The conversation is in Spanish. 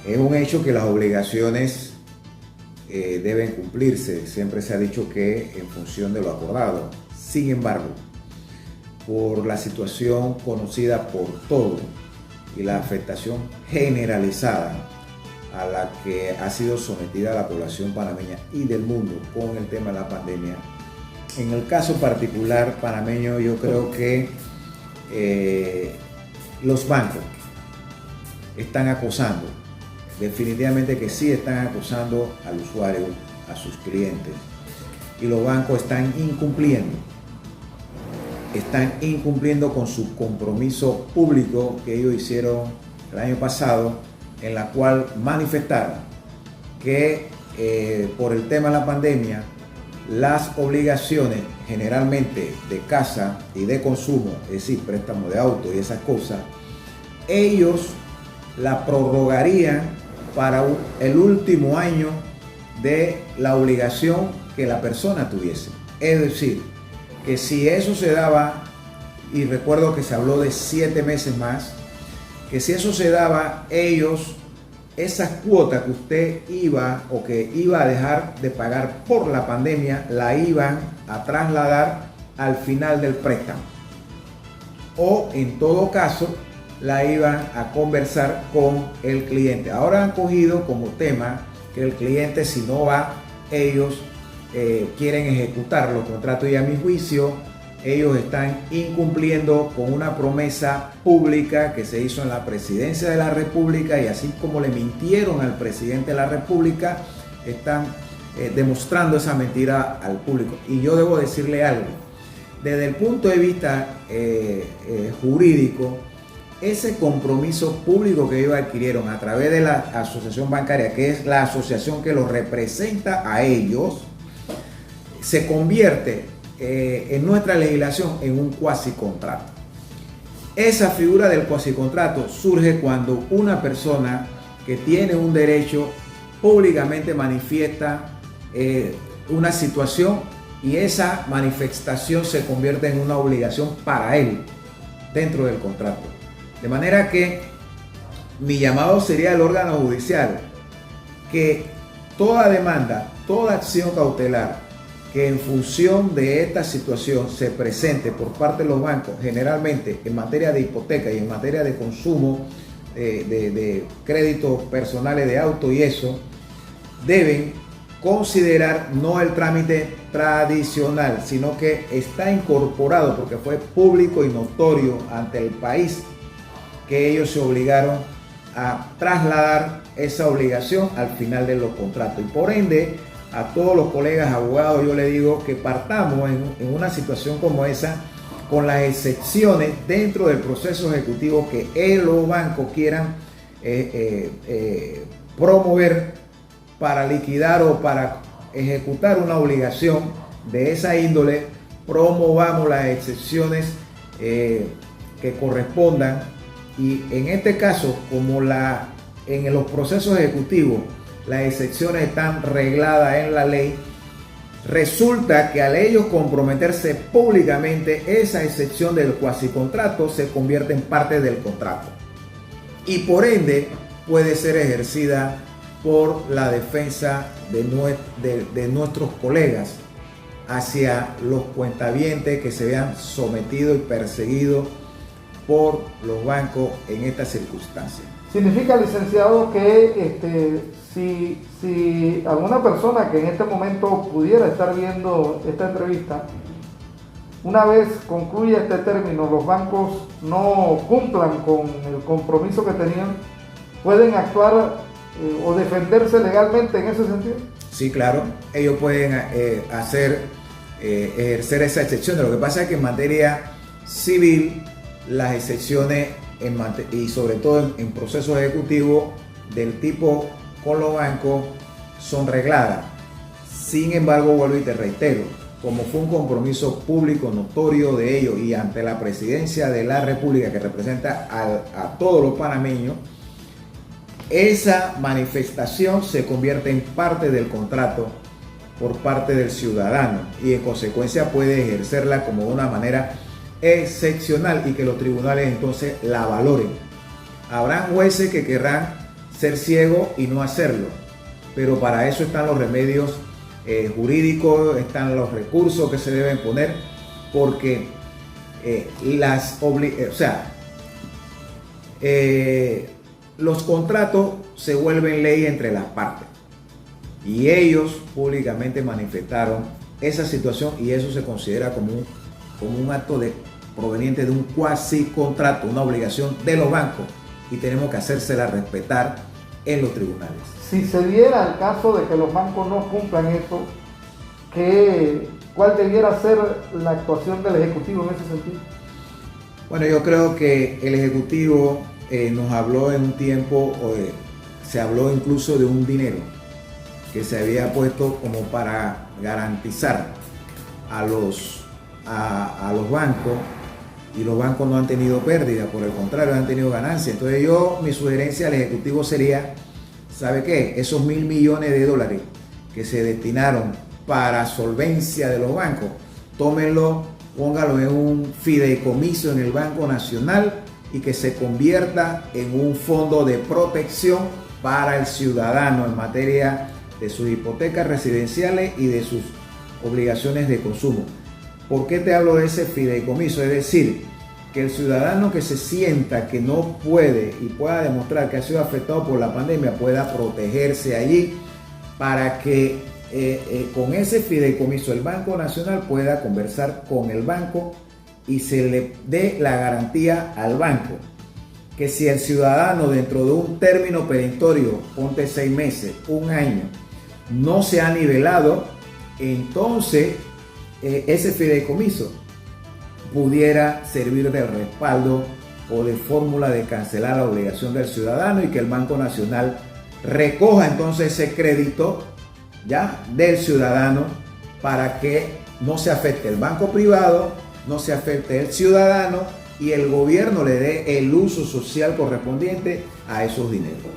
Es un hecho que las obligaciones deben cumplirse. Siempre se ha dicho que en función de lo acordado. Sin embargo, por la situación conocida por todos y la afectación generalizada a la que ha sido sometida la población panameña y del mundo con el tema de la pandemia, en el caso particular panameño, yo creo que los bancos están acosando, definitivamente que sí están acosando al usuario, a sus clientes, y los bancos están incumpliendo con su compromiso público que ellos hicieron el año pasado, en la cual manifestaron que por el tema de la pandemia, las obligaciones generalmente de casa y de consumo, es decir, préstamo de auto y esas cosas, ellos la prorrogarían para el último año de la obligación que la persona tuviese. Es decir, que si eso se daba, y recuerdo que se habló de 7 meses más, que si eso se daba, ellos, esas cuotas que usted iba o que iba a dejar de pagar por la pandemia, la iban a trasladar al final del préstamo. O en todo caso, la iban a conversar con el cliente. Ahora han cogido como tema que el cliente, si no va, ellos quieren ejecutar los contratos, y a mi juicio ellos están incumpliendo con una promesa pública que se hizo en la presidencia de la República, y así como le mintieron al presidente de la República, están demostrando esa mentira al público. Y yo debo decirle algo, desde el punto de vista jurídico, ese compromiso público que ellos adquirieron a través de la asociación bancaria, que es la asociación que los representa a ellos, se convierte en nuestra legislación en un cuasicontrato. Esa figura del cuasicontrato surge cuando una persona que tiene un derecho públicamente manifiesta una situación, y esa manifestación se convierte en una obligación para él dentro del contrato. De manera que mi llamado sería al órgano judicial que toda demanda, toda acción cautelar que en función de esta situación se presente por parte de los bancos, generalmente en materia de hipoteca y en materia de consumo de créditos personales de auto y eso, deben considerar no el trámite tradicional, sino que está incorporado porque fue público y notorio ante el país que ellos se obligaron a trasladar esa obligación al final de los contratos. Y por ende, a todos los colegas abogados yo les digo que partamos en una situación como esa, con las excepciones dentro del proceso ejecutivo que los bancos quieran promover para liquidar o para ejecutar una obligación de esa índole. Promovamos las excepciones que correspondan, y en este caso, como en los procesos ejecutivos las excepciones están regladas en la ley, resulta que al ellos comprometerse públicamente, esa excepción del cuasicontrato se convierte en parte del contrato y por ende puede ser ejercida por la defensa de nuestros colegas hacia los cuentavientes que se vean sometidos y perseguidos por los bancos en estas circunstancias. Significa, licenciado, que si alguna persona que en este momento pudiera estar viendo esta entrevista, una vez concluya este término, los bancos no cumplan con el compromiso que tenían, ¿pueden actuar o defenderse legalmente en ese sentido? Sí, claro, ellos pueden ejercer esa excepción. Lo que pasa es que en materia civil, las excepciones y sobre todo en procesos ejecutivos del tipo con los bancos son regladas. Sin embargo, vuelvo y te reitero, como fue un compromiso público notorio de ellos y ante la presidencia de la República que representa a todos los panameños, esa manifestación se convierte en parte del contrato por parte del ciudadano y en consecuencia puede ejercerla como de una manera excepcional y que los tribunales entonces la valoren. Habrán jueces que querrán ser ciego y no hacerlo. Pero para eso están los remedios jurídicos, están los recursos que se deben poner, porque los contratos se vuelven ley entre las partes. Y ellos públicamente manifestaron esa situación y eso se considera como un acto proveniente de un cuasi contrato, una obligación de los bancos, y tenemos que hacérsela respetar en los tribunales. Si se diera el caso de que los bancos no cumplan eso, ¿cuál debiera ser la actuación del Ejecutivo en ese sentido? Bueno, yo creo que el Ejecutivo nos habló en un tiempo, se habló incluso de un dinero que se había puesto como para garantizar a los bancos, y los bancos no han tenido pérdida, por el contrario, han tenido ganancias. Entonces mi sugerencia al Ejecutivo sería, ¿sabe qué? Esos $1.000 millones que se destinaron para solvencia de los bancos, tómenlo, póngalo en un fideicomiso en el Banco Nacional y que se convierta en un fondo de protección para el ciudadano en materia de sus hipotecas residenciales y de sus obligaciones de consumo. ¿Por qué te hablo de ese fideicomiso? Es decir, que el ciudadano que se sienta que no puede y pueda demostrar que ha sido afectado por la pandemia pueda protegerse allí, para que con ese fideicomiso el Banco Nacional pueda conversar con el banco y se le dé la garantía al banco que si el ciudadano dentro de un término perentorio, ponte 6 meses, 1 año, no se ha nivelado, entonces ese fideicomiso pudiera servir de respaldo o de fórmula de cancelar la obligación del ciudadano y que el Banco Nacional recoja entonces ese crédito ya del ciudadano para que no se afecte el banco privado, no se afecte el ciudadano y el gobierno le dé el uso social correspondiente a esos dineros.